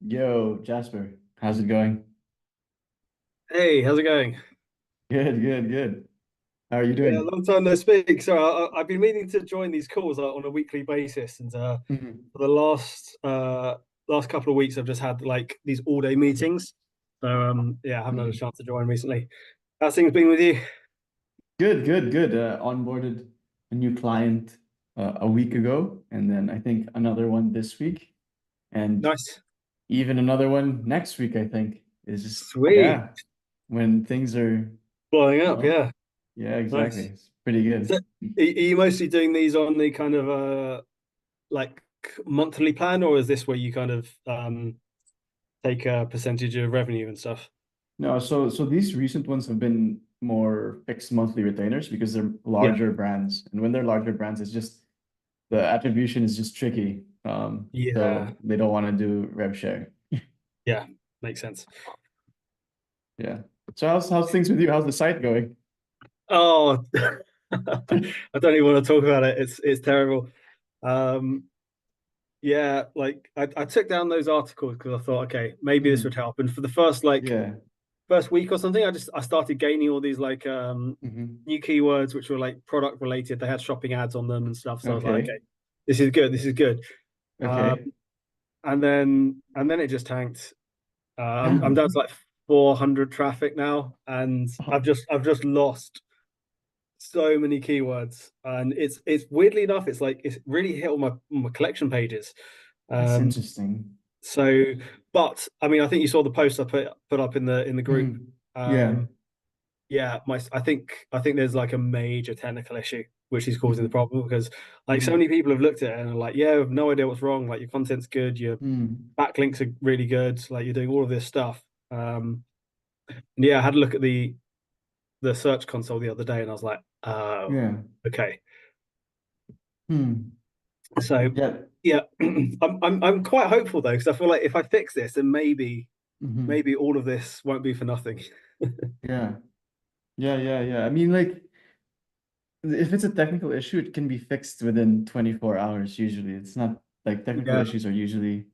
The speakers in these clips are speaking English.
Yo, Jasper, how's it going? Hey, how's it going? Good, good, good. How are you Yeah, doing? long time no speak. So I've been meaning to join these calls on a weekly basis, and Mhm. for the last couple of weeks, I've just had like these all day meetings. So yeah, I haven't had a Mhm. chance to join recently. How's things been with you? Good, good, good. Onboarded a new client a week ago, and then I think another one this week, and Nice, even another one next week, I think. It's just, sweet, yeah, when things are, blowing up. well, Yeah, yeah, exactly. nice. It's pretty So, good. are you mostly doing these on the kind of like monthly plan, or is this where you kind of take a percentage of revenue and stuff? No, so these recent ones have been more fixed monthly retainers because they're Yeah, larger brands, and when they're larger brands, it's just the attribution is just tricky. yeah, So they don't want to do rev share. yeah, makes sense. Yeah. So how's things with you? How's the site going? Oh, I don't even want to talk about it. It's terrible. Um, yeah, like I took down those articles because I thought, okay, maybe this would Mhm. help. And for the first like Yeah. first week or something, I started gaining all these like Hmm. new keywords which were like product related. They had shopping ads on them and stuff. So I was like, Okay. okay, this is good. This is good. Um, Okay. and then it just tanked. I'm down to Damn. like 400 traffic now, and Oh, I've just lost so many keywords, and it's weirdly enough, it's like it's really hit on my collection pages. that's Um, interesting. so, but I mean, I think you saw the post I put up in the group. Mhm. Yeah. Um, yeah, my I think there's like a major technical issue which is causing the Hmm. problem because like so Hmm. many people have looked at it and are like, yeah, I have no idea what's wrong. Like your content's good, your Hmm. backlinks are really good, like you're doing all of this stuff. And yeah, I had a look at the search console the other day, and I was like, oh, Yeah. okay. Hmm. So Yeah. yeah, I'm quite hopeful though because I feel like if I fix this, then Hmm. maybe all of this won't be for nothing. Yeah. Yeah. Yeah. Yeah. I mean, like, if it's a technical issue, it can be fixed within 24 hours usually. It's not like technical Yeah. issues are usually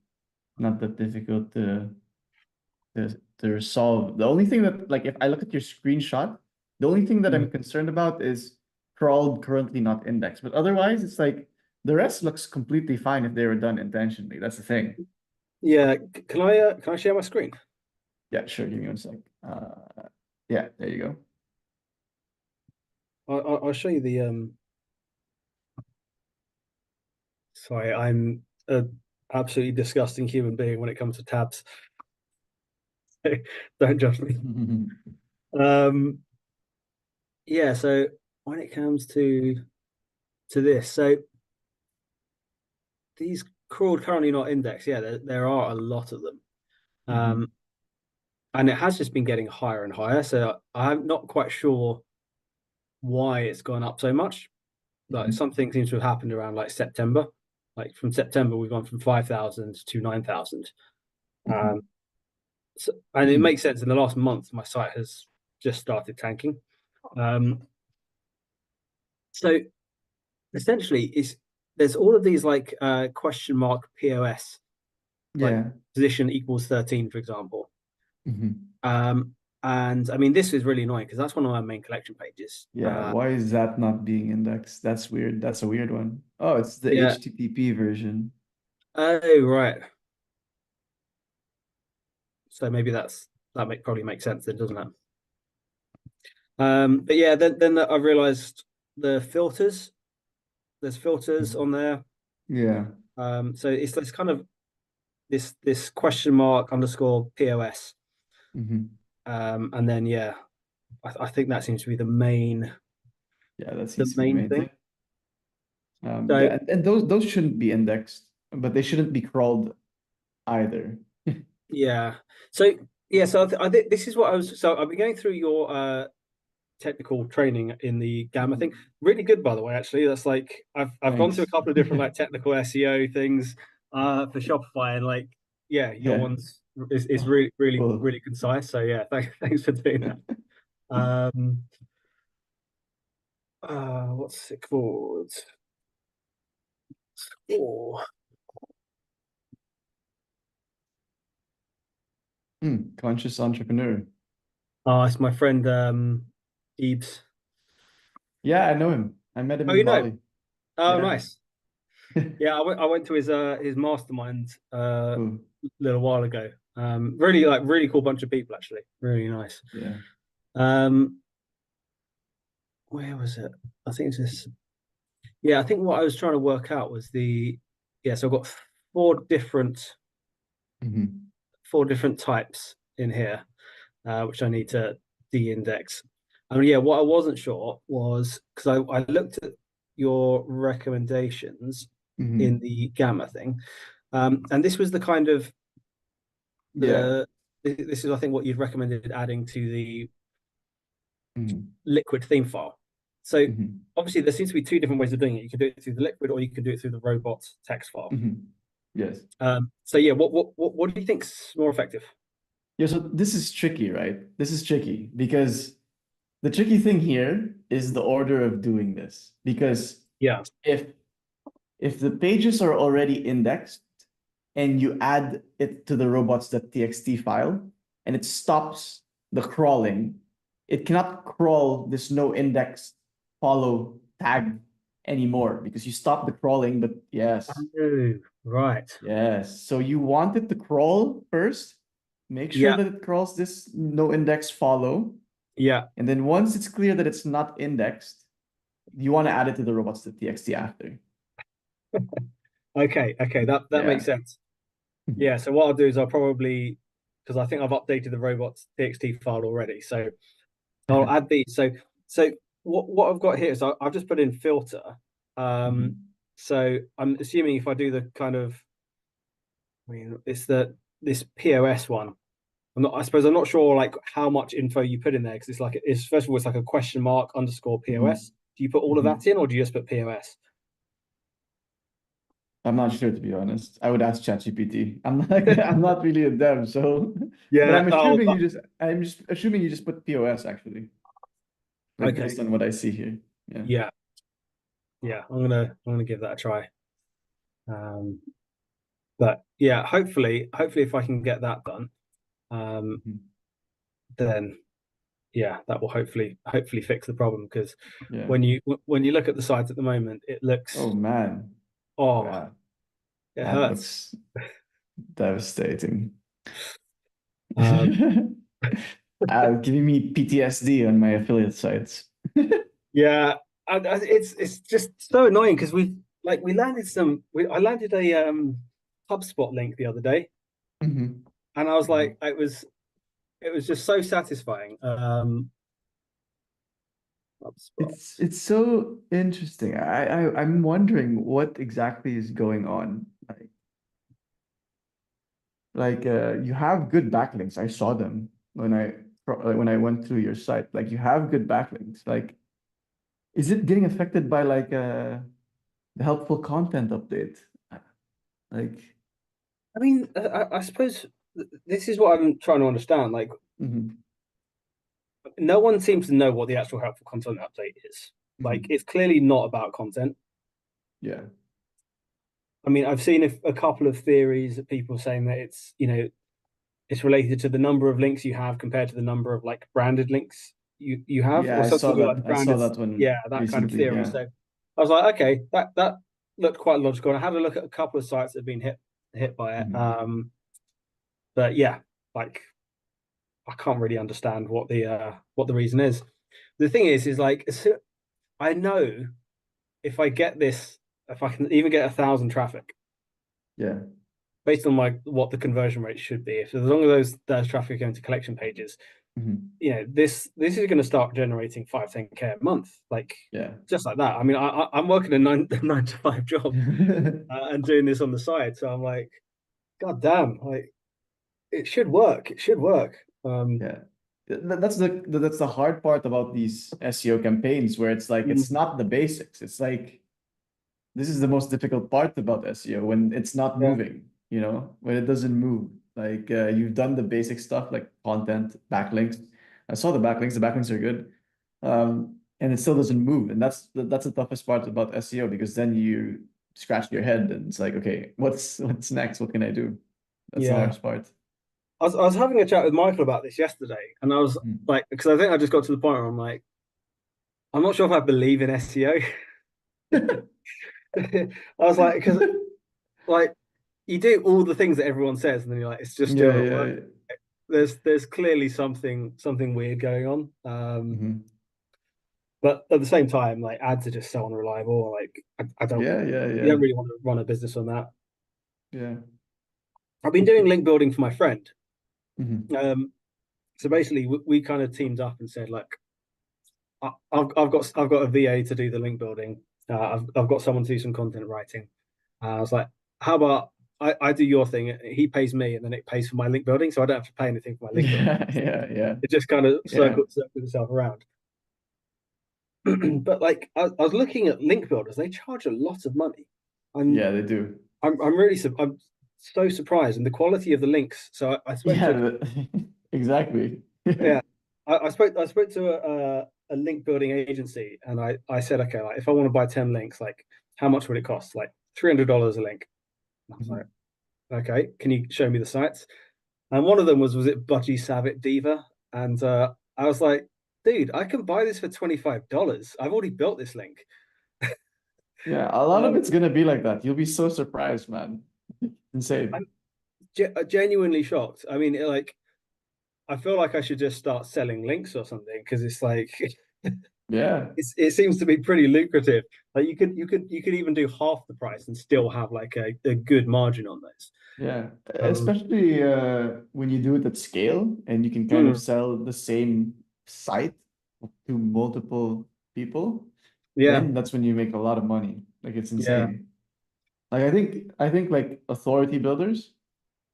not that difficult to resolve. The only thing that, like, if I look at your screenshot, the only thing that Mm. I'm concerned about is crawled currently not indexed. But otherwise, it's like the rest looks completely fine if they were done intentionally. That's the thing. Yeah. Can I share my screen? Yeah, sure. Give me one sec. Yeah, there you go. I'll show you the sorry, I'm a absolutely disgusting human being when it comes to tabs. Don't judge me. Um, yeah, so when it comes to this, so these crawled currently not indexed, yeah, there are a lot of them. Hmm. Um, and it has just been getting higher and higher. So I'm not quite sure why it's gone up so much. Like Hmm. something seems to have happened around like September. Like from September, we've gone from 5,000 to 9,000. Um, Hmm. and it Hmm. makes sense. In the last month, my site has just started tanking. Um, so essentially, is there's all of these like question mark POS, like Yeah. position equals 13, for example. Hmm. Um, and I mean, this is really annoying because that's one of my main collection pages. Yeah. Why is that not being indexed? That's weird. That's a weird one. Oh, it's the Yeah. HTTP version. Oh, right. So maybe probably makes sense then, doesn't it? But yeah, then I realized the filters. There's filters Mhm. on there. Yeah. So it's kind of this question mark underscore POS. Hmm. And then yeah, I think that seems to be Yeah, that the seems to be the main main thing. thing. So Yeah, and those shouldn't be indexed, but they shouldn't be crawled either. yeah, so yeah, so I think this is what I was. So I've been going through your technical training in the Gamma thing. Mhm. Really good, by the way. Actually, that's like I've gone through a Thanks. couple of different like technical SEO things for Shopify, and like yeah, your Yeah. one's is Oh, cool. really concise. So yeah, thanks for doing that. Um, what's it called? Oh, Conscious entrepreneur. It's my friend Ebes. Yeah, I know him. I met him Oh, in you know? Bali. Oh, Yeah. nice. Yeah, I went to his mastermind a Cool. little while ago. Really cool bunch of people actually. Really nice. Yeah. Um, where was it? I think it's this. Yeah, I think what I was trying to work out was so I've got four different Hmm. four different types in here, which I need to de-index. I mean, yeah, what I wasn't sure was because I looked at your recommendations in Hmm. the gamma thing, and this was the kind of Yeah. the this is I think what you'd recommended adding to the Hmm. liquid theme file. So Hmm. obviously there seems to be two different ways of doing it. You can do it through the liquid, or you can do it through the robot text file. Hmm. Yes. So yeah, what do you think's more effective? Yeah, so this is tricky, right? This is tricky because the tricky thing here is the order of doing this. Because Yeah. if if the pages are already indexed and you add it to the robots.txt file and it stops the crawling, it cannot crawl this no index follow tag anymore because you stop the crawling. But yes, Oh, right. yes. So you want it to crawl first. Make sure Yeah. that it crawls this no index follow. Yeah. And then once it's clear that it's not indexed, you want to add it to the robots.txt after. Okay. Okay. That makes Yeah. sense. Yeah. So what I'll do is I'll probably because I think I've updated the robots txt file already. So I'll add these. So what I've got here is I've just put in filter. Um, Mhm. so I'm assuming if I do the kind of, I mean, it's this POS one. I suppose I'm not sure like how much info you put in there because it's first of all it's like a question mark underscore Mhm. POS. Do you put all of that Mhm. in or do you just put POS? I'm not sure, to be honest. I would ask ChatGPT. I'm not I'm not really a dev, so but Yeah. Oh, I'm just assuming you just put POS actually, like okay. based on what I see here. Yeah. Yeah. Yeah. I'm gonna give that a try. Um, but yeah, hopefully if I can get that done, um, Mhm. then yeah, that will hopefully fix the problem because Yeah. when you look at the sites at the moment, it Oh looks man. oh Yeah. it That hurts. looks devastating. Um, Giving me PTSD on my affiliate sites. yeah, it's just so annoying because we landed I landed a HubSpot link the other day, Mhm. and I was like Wow. it was just so satisfying. HubSpot. It's so interesting. I'm wondering what exactly is going on. You have good backlinks. I saw them when I went through your site. Like you have good backlinks. Like, is it getting affected by the helpful content update? Like, I mean, I suppose this is what I'm trying to understand. Like, mhm, no one seems to know what the actual helpful content update is. Like, mhm. it's clearly not about content. Yeah. I mean, I've seen a couple of theories of people saying that it's related to the number of links you have compared to the number of like branded links you have, Yeah, or I saw something that. like I saw branded. that one Yeah, that kind of recently. theory. Yeah. So I was like, okay, that looked quite logical. And I had a look at a couple of sites that have been hit by it. Mhm. But yeah, like I can't really understand what the reason is. The thing is like I know if I get this, if I can even get 1,000 traffic Yeah. based on like what the conversion rate should be, if as long as those traffic go into collection pages, Mhm. this is going to start generating 5-10K a month, like Yeah. just like that. I mean, I'm working a nine to five job and doing this on the side, so I'm like, god damn, like it should work. It should work. Yeah. That's the hard part about these SEO campaigns where it's like Mm, it's not the basics. It's like this is the most difficult part about SEO when it's not yeah, moving, when it doesn't move. Like you've done the basic stuff like content, backlinks. I saw the backlinks are good. And it still doesn't move. And that's the toughest part about SEO because then you scratch your head and it's like, okay, what's next? What can I do? That's the yeah, hardest part. I was having a chat with Michael about this yesterday, and I was Mhm. like, because I think I just got to the point where I'm like, I'm not sure if I believe in SEO. I was like, because like you do all the things that everyone says, and then you're like, it's just still Yeah, not working. yeah. There's clearly something weird going on. Mhm. But at the same time, like ads are just so unreliable. Like I don't, Yeah, yeah, you yeah. don't really want to run a business on that. Yeah. I've been doing link building for my friend. Mhm. So basically, we kind of teamed up and said, like, I've got a VA to do the link building. I've got someone to do some content writing. I was like, how about I do your thing? He pays me, and then it pays for my link building, so I don't have to pay anything for my link building. Yeah, yeah, yeah. It just kind of Yeah. circles itself around. But like, I was looking at link builders; they charge a lot of money. I'm Yeah, they do. I'm so surprised, and the quality of the links. So I spoke to Yeah, exactly. yeah, I spoke to a link building agency, and I said, okay, like if I want to buy 10 links, like how much would it cost? Like $300 a link. I was like, Mhm. okay, can you show me the sites? And one of them was it Budgie Savit Diva? And I was like, dude, I can buy this for $25. I've already built this link. Yeah, a lot of Um, it's gonna be like that. You'll be so surprised, man. Insane. I'm genuinely shocked. I mean, like, I feel like I should just start selling links or something because it's like Yeah. it seems to be pretty lucrative. Like you could even do half the price and still have like a good margin on those. Yeah. Um, Especially when you do it at scale and you can kind of mm, sell the same site to multiple people, yeah, then that's when you make a lot of money. Like it's yeah, insane. Like I think like authority builders,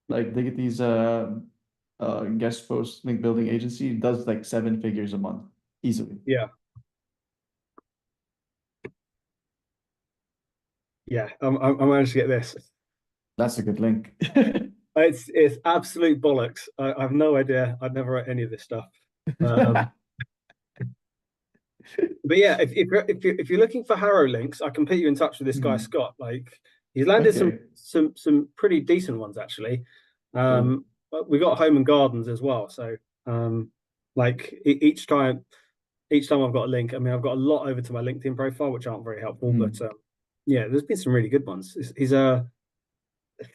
like they get these guest post link building agency does like 7 figures a month easily. yeah, yeah. I managed to get this. That's a good link. It's absolute bollocks. I have no idea. I'd never write any of this stuff. Um, but yeah, if you're looking for Harrow links, I can put you in touch with this guy Mhm. Scott. Like he's landed some Okay, some pretty decent ones actually. cool. But we got home and gardens as well. So like each time I've got a link, I mean I've got a lot over to my LinkedIn profile, which aren't very helpful. But Mhm. yeah, there's been some really good ones. He's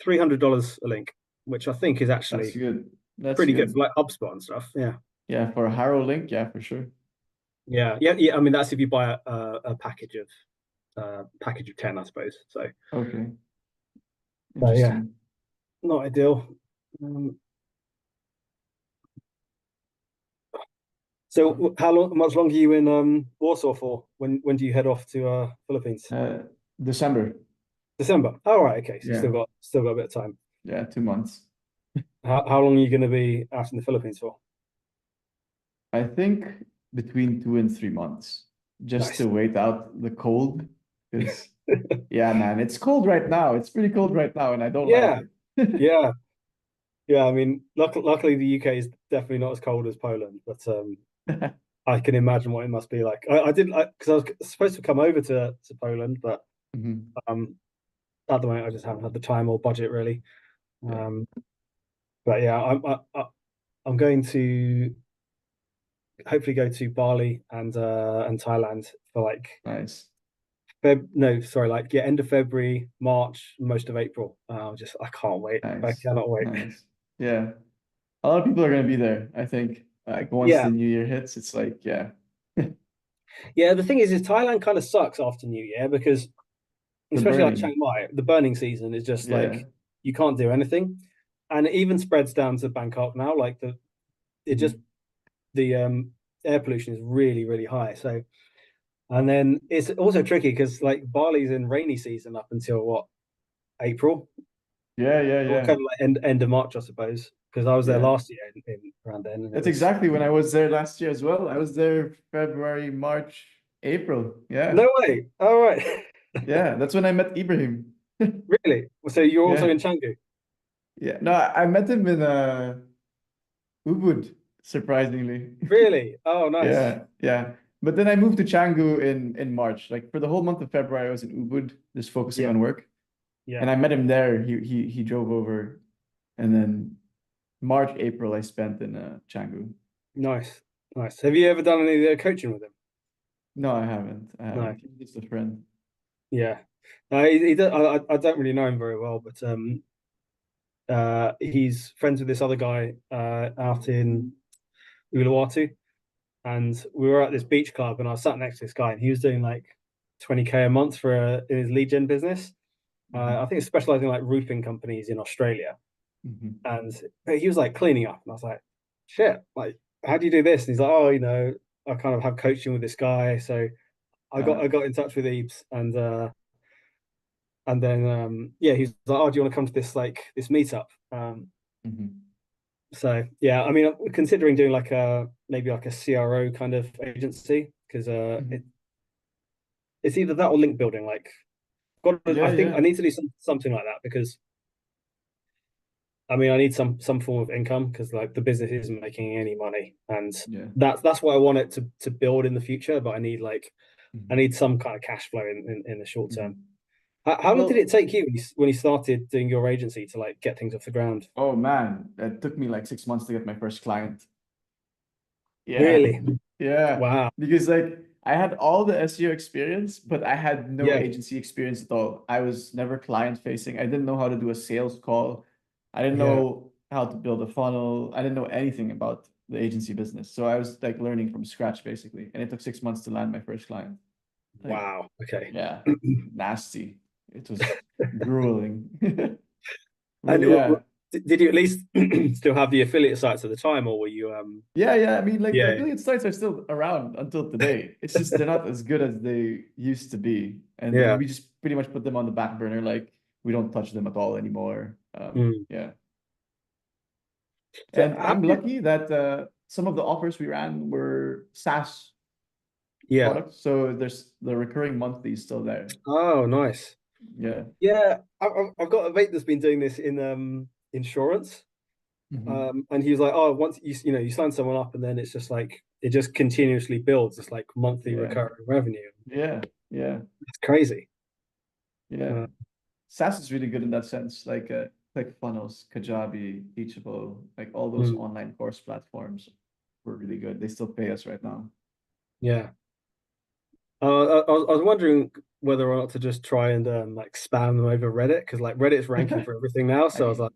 $300 a link, which I think is That's actually good. That's pretty good for good. like HubSpot and stuff. Yeah. Yeah, for a Harrow link, yeah, for sure. Yeah, yeah, yeah. I mean, that's if you buy a package of 10, I suppose. Okay, So yeah, interesting. not ideal. Um, so much longer are you in Warsaw for? When do you head off to Philippines? Uh, December. December. Oh, right, okay. So you Yeah, still got a bit of time. yeah, 2 months. How long are you going to be out in the Philippines for? I think between 2 and 3 months, just to Nice. wait out the cold. Because yeah, man, it's cold right now. It's pretty cold right now, and I don't like Yeah, it. yeah, yeah. I mean, luckily the UK is definitely not as cold as Poland, but I can imagine what it must be like. I didn't because I was supposed to come over to Poland, but Mhm. um, at the moment I just haven't had the time or budget really. Yeah, Um, but yeah, I'm going to hopefully go to Bali and Thailand for like nice, No, sorry, like yeah, end of February, March, most of April. I can't wait. I nice, cannot wait. nice. Yeah, a lot of people are gonna be there. I think like once Yeah, the new year hits, it's like yeah, yeah. The thing is Thailand kind of sucks after New Year because the especially like burning. Chiang Mai, the burning season is just Yeah. like you can't do anything, and it even spreads down to Bangkok now. Like it just Mhm. the air pollution is really really high. So and then it's also tricky because like Bali's in rainy season up until what April Yeah, yeah, or yeah, kind of like end of March, I suppose. Because I was there yeah. last year in around then, and it That's was exactly when I was there last year as well. I was there February, March, April. Yeah. no way. All right, Yeah. That's when I met Ibrahim. really. So you're also Yeah. in Canggu, Yeah. No, I met him in Ubud, surprisingly. really? Oh, nice. Yeah. Yeah. But then I moved to Canggu in March. Like for the whole month of February, I was in Ubud, just focusing Yeah, on work. yeah, And I met him there. He drove over and then March, April, I spent in Canggu. Nice, nice. Have you ever done any of the coaching with him? No, I haven't. I No. haven't. He's just a friend. Yeah. I don't really know him very well, but he's friends with this other guy out in Uluwatu, and we were at this beach club, and I was sat next to this guy, and he was doing like 20K a month for in his lead gen business. I think it's specializing in like roofing companies in Australia, Mhm. and he was like cleaning up, and I was like, "Shit, like, how do you do this?" And he's like, "Oh, I kind of have coaching with this guy." So I got in touch with Ebes, and then yeah, he's like, "Oh, do you want to come to this meetup?" Mhm. So yeah, I mean, I'm considering doing like a maybe like a CRO kind of agency because Mhm. it's either that or link building. Like, Yeah, I think yeah, I need to do something like that because I mean, I need some form of income because like the business isn't making any money, and yeah. that's what I want it to build in the future. But I Mhm. need some kind of cash flow in the short term. Mhm. How long did it Well, take you when you started doing your agency to like get things off the ground? oh man, it took me like 6 months to get my first client. Yeah. Really? Yeah. Wow. Because like I had all the SEO experience, but I had no Yeah. agency experience at all. I was never client facing. I didn't know how to do a sales call. I didn't Yeah. know how to build a funnel. I didn't know anything about the agency business. So I was like learning from scratch basically. And it took 6 months to land my first client. Like, Wow. Okay. yeah, nasty. It was grueling. But And yeah. did you at least still have the affiliate sites at the time, or were you Yeah, yeah. I mean, like the Yeah. affiliate sites are still around until today. It's just they're not as good as they used to be. And then Yeah. we just pretty much put them on the back burner. Like we don't touch them at all anymore. Mm. Yeah. So And how I'm did lucky that some of the offers we ran were SaaS Yeah. products. So there's the recurring monthly is still there. Oh, nice. Yeah. Yeah, I've got a mate that's been doing this in insurance. Hmm. And he was like, "Oh, once you sign someone up, and then it's just like it just continuously builds. It's like monthly Yeah. recurring revenue. Yeah. Yeah. It's crazy." Yeah. Uh, SaaS is really good in that sense. Like ClickFunnels, Kajabi, Teachable, like all those mm, online course platforms were really good. They still pay us right now. yeah. I was wondering whether or not to just try and like spam them over Reddit because like Reddit's ranking for everything now. I So I was like,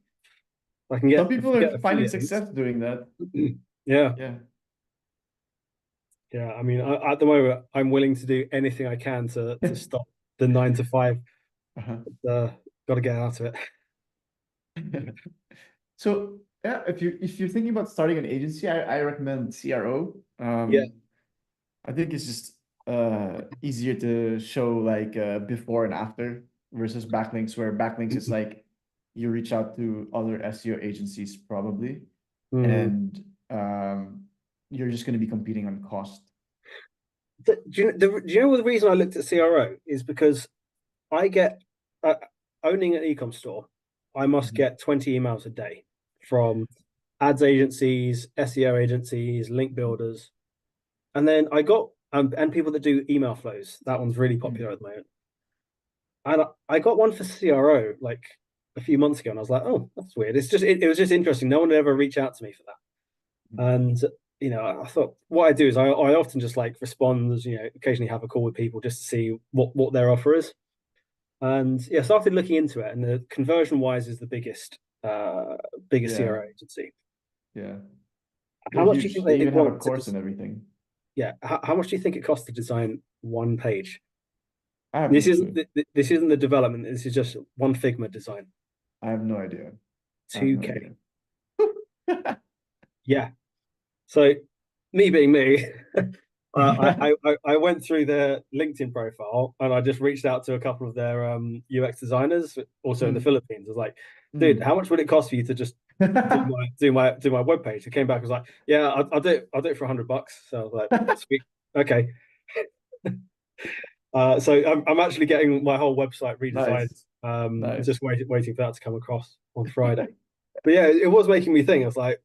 mean, I can some get if people I are get finding affiliate links. success doing that. Yeah, Yeah. yeah. I mean, at the moment, I'm willing to do anything I can to stop the 9 to 5. Uh-huh. Uh, got to get out of it. So yeah, if you're thinking about starting an agency, I recommend CRO. Yeah. I think it's just easier to show like before and after versus backlinks, where backlinks is like you reach out to other SEO agencies probably, Mm. and you're just going to be competing on cost. Do you know the reason I looked at CRO is because I get uh, owning an ecom store, I must Mhm. get 20 emails a day from ads agencies, SEO agencies, link builders, and then I got and people that do email flows. That one's really popular Mhm. at the moment. And I got one for CRO like a few months ago, and I was like, oh, that's weird. It was just interesting. No one would ever reach out to me for that. Mhm. And I thought what I do is I often just like respond, occasionally have a call with people just to see what their offer is. And yeah, started looking into it, and the conversion wise is the biggest Yeah, CRO agency. yeah. They're How much do you huge. think They they'd even have a want to course and everything. yeah, how much do you think it costs to design one page? I have This no isn't clue. this isn't the development, this is just one Figma design. I have no idea. I have no 2K. idea. Yeah. So me being me, I went through their LinkedIn profile and I just reached out to a couple of their UX designers, also in the Mm, Philippines. I was like, dude, mm. how much would it cost for you to just do my web page? It came back, I was like, yeah, I'll do it for $100. So I was like, sweet, okay. So I'm actually getting my whole website redesigned. Nice, nice. Just waiting for that to come across on Friday. But yeah, it was making me think. I was like,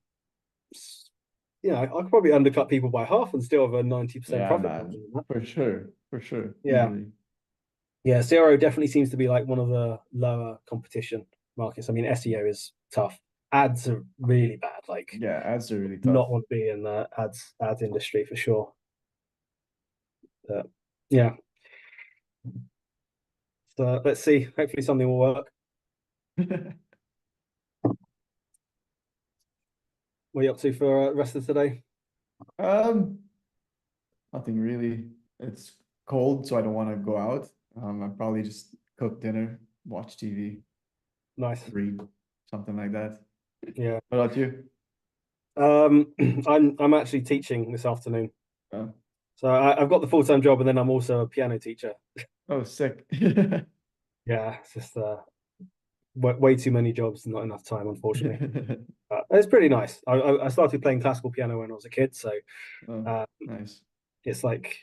I could probably undercut people by half and still have a 90% Yeah, profit man. margin on that. For sure, Yeah. easily. Yeah. CRO definitely seems to be like one of the lower competition markets. I mean, SEO is tough ads are really bad. Like, Yeah, ads are really tough. not want to be in the ads industry for sure. But yeah, so let's see. Hopefully, something will work. What are you up to for the rest of today? Um, Nothing really. It's cold, so I don't want to go out. I'll probably just cook dinner, watch TV, Nice. read, something like that. Yeah. What about you? I'm actually teaching this afternoon. Oh, So I've got the full-time job, and then I'm also a piano teacher. oh, sick. Yeah, it's just way too many jobs, not enough time, unfortunately. But it's pretty nice. I started playing classical piano when I was a kid, so Oh, uh, nice. it's like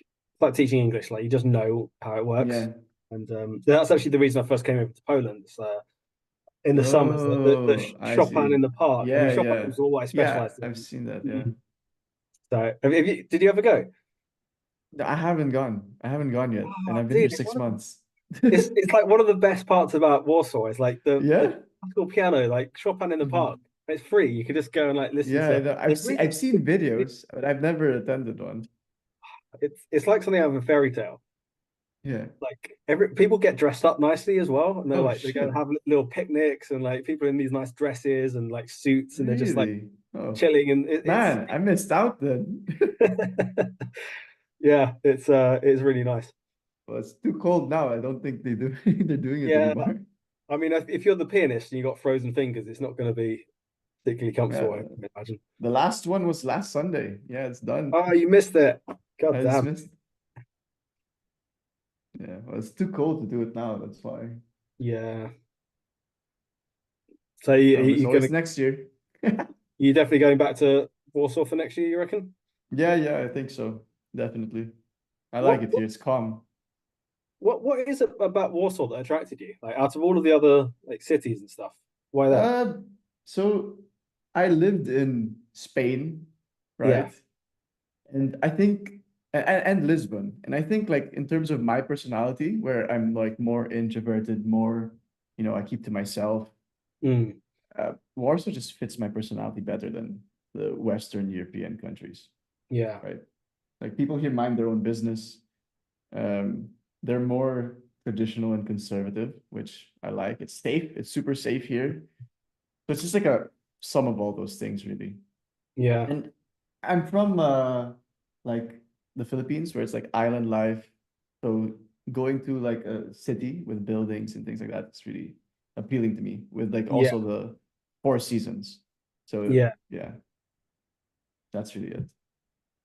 teaching English. Like, you just know how it works, Yeah. and that's actually the reason I first came over to Poland. In the summers, the Oh, I Chopin see. in the park. I mean, Yeah, Chopin yeah. was all I Yeah, specialized I've in. seen that, yeah. So, did you ever go? No, I haven't gone. I haven't gone yet, and Oh, I've been here dude, 6 months. it's like one of the best parts about Warsaw is like the Yeah, classical piano, like Chopin in the park. mhm. It's free. You can just go and like listen Yeah, I to. know. They're really, I've seen videos, but I've never attended one. it's like something out of a fairy tale. Yeah. Like, every people get dressed up nicely as well, and Oh they go and shit. have little picnics, and like people in these nice dresses and like suits, and they're just like Really? Oh chilling, and man, I missed out then. yeah, it's really nice. Well, it's too cold now. I don't think they're doing it Yeah, anymore. I mean, if you're the pianist and you got frozen fingers, it's not going to be particularly comfortable, I Yeah. can imagine. The last one was last Sunday. Yeah, it's done. Oh, you missed it. God I just damn. missed. Yeah, well, it's too cold to do it now. That's why. Yeah. So you There's you gonna always next year. you definitely going back to Warsaw for next year, you reckon? Yeah, yeah, I think so. Definitely. I like What it what here. It's calm. what is it about Warsaw that attracted you? Like, out of all of the other like cities and stuff, why there? Uh, so I lived in Spain, Yeah. right? And I think and Lisbon. And I think like in terms of my personality, where I'm like more introverted, more, I keep to myself. Mm, Warsaw just fits my personality better than the Western European countries, yeah. right? Like people here mind their own business. Um, they're more traditional and conservative, which I like. It's safe. It's super safe here. So it's just like a sum of all those things, really. Yeah. And I'm from like the Philippines, where it's like island life. So going to like a city with buildings and things like that, it's really appealing to me. With like Yeah. also the four seasons. So Yeah. yeah, that's really it.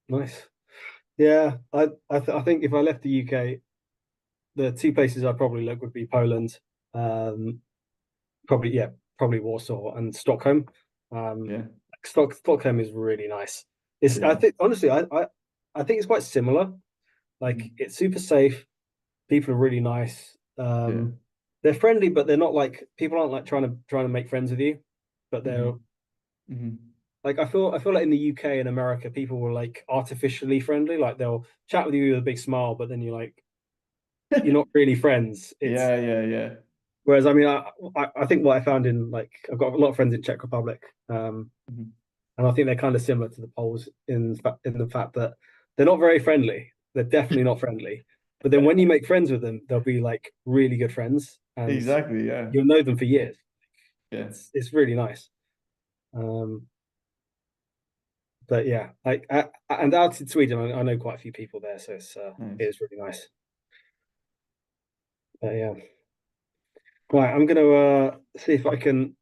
Nice. Yeah. I think if I left the UK, the two places I'd probably look would be Poland, um, probably, yeah, probably Warsaw and Stockholm. Um, Yeah, Stockholm is really nice. It's I yeah, think honestly I think it's quite similar. Like, mhm, it's super safe. People are really nice. yeah, They're friendly, but they're not like people aren't like trying to make friends with you. But they're hmm hmm like, I feel like in the UK and America, people were like artificially friendly. Like, they'll chat with you with a big smile, but then you're not really friends. It's yeah, yeah, yeah. Whereas, I mean, I think what I found in, like, I've got a lot of friends in Czech Republic, Mhm. and I think they're kind of similar to the Poles in the fact that they're not very friendly. They're definitely not friendly. But then when you make friends with them, they'll be like really good friends, and Exactly, yeah, you'll know them for years. yeah, It's really nice. Um, but yeah, like, and out in Sweden, I know quite a few people there, so it nice. is really nice. But yeah, right. I'm gonna see if I can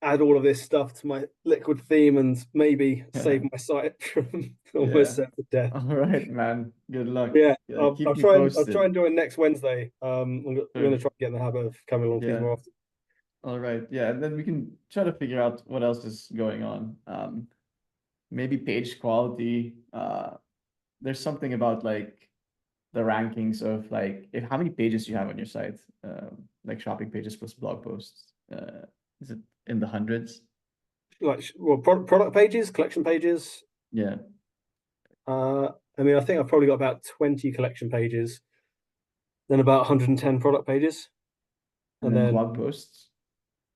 add all of this stuff to my liquid theme and maybe save my site from almost Yeah. set to death. All right, man. Good luck. Yeah, Yeah, I'll, keep I'll me try and I'll try posted. and do it next Wednesday. I'm Sure. gonna try and get in the habit of coming along to these Yeah. more often. All right. Yeah, and then we can try to figure out what else is going on. Maybe page quality. There's something about like the rankings of like if how many pages you have on your site, like shopping pages plus blog posts. Is it in the hundreds? Like, well, product pages, collection pages. Yeah. Uh, I mean, I think I've probably got about 20 collection pages, then about 110 product pages, And and then then blog posts.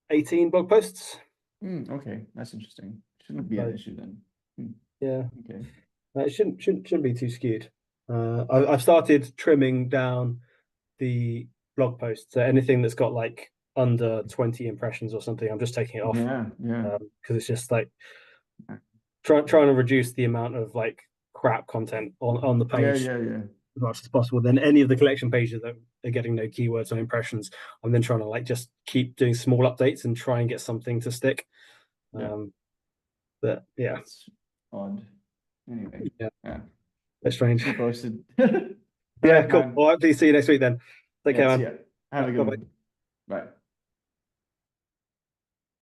18 blog posts. Okay, that's interesting. Shouldn't be an So, issue then. yeah, Okay. it shouldn't be too skewed. I've started trimming down the blog posts. So anything that's got like under 20 impressions or something, I'm just taking it off Yeah. because it's just like trying to reduce the amount of like crap content on the page Yeah. as much as possible. Then any of the collection pages that are getting no keywords or impressions, I'm then trying to like just keep doing small updates and try and get something to stick. Yeah. But yeah, That's odd. Anyway, yeah, yeah. that's strange. Keep me posted. All Yeah, right, cool. man. All right, please see you next week then. Take Yeah, care, see man. ya. Have a Bye good bye. one. Bye.